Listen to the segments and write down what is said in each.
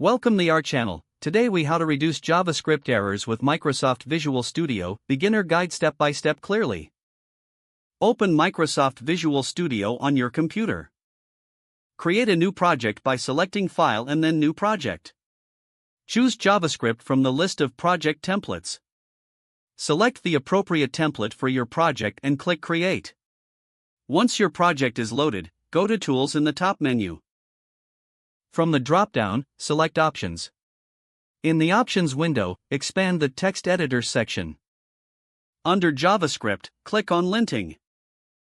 Welcome to our channel. Today we how to reduce JavaScript errors with Microsoft Visual Studio, beginner guide step by step clearly. Open Microsoft Visual Studio on your computer. Create a new project by selecting File and then New Project. Choose JavaScript from the list of project templates. Select the appropriate template for your project and click Create. Once your project is loaded, go to Tools in the top menu. From the drop-down, select Options. In the Options window, expand the Text Editor section. Under JavaScript, click on Linting.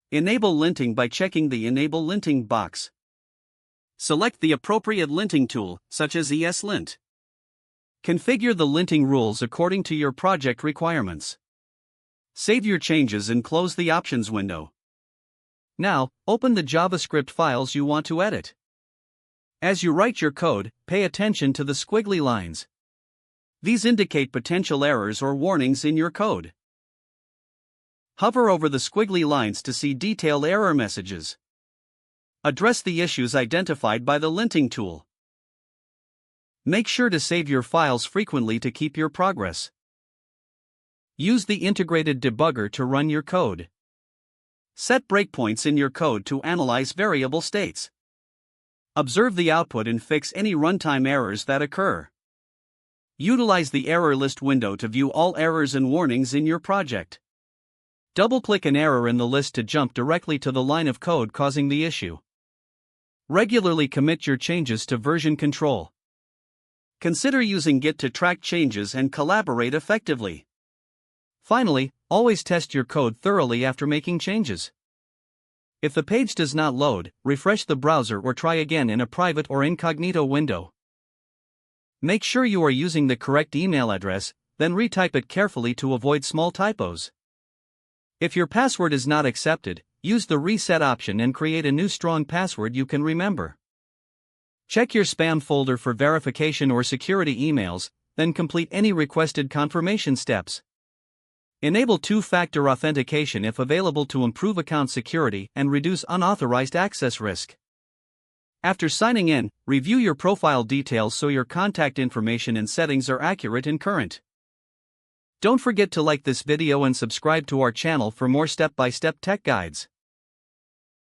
Enable linting by checking the Enable Linting box. Select the appropriate linting tool, such as ESLint. Configure the linting rules according to your project requirements. Save your changes and close the Options window. Now, open the JavaScript files you want to edit. As you write your code, pay attention to the squiggly lines. These indicate potential errors or warnings in your code. Hover over the squiggly lines to see detailed error messages. Address the issues identified by the linting tool. Make sure to save your files frequently to keep your progress. Use the integrated debugger to run your code. Set breakpoints in your code to analyze variable states. Observe the output and fix any runtime errors that occur. Utilize the error list window to view all errors and warnings in your project. Double-click an error in the list to jump directly to the line of code causing the issue. Regularly commit your changes to version control. Consider using Git to track changes and collaborate effectively. Finally, always test your code thoroughly after making changes. If the page does not load, refresh the browser or try again in a private or incognito window. Make sure you are using the correct email address, then retype it carefully to avoid small typos. If your password is not accepted, use the reset option and create a new strong password you can remember. Check your spam folder for verification or security emails, then complete any requested confirmation steps. Enable two-factor authentication if available to improve account security and reduce unauthorized access risk. After signing in, review your profile details so your contact information and settings are accurate and current. Don't forget to like this video and subscribe to our channel for more step-by-step tech guides.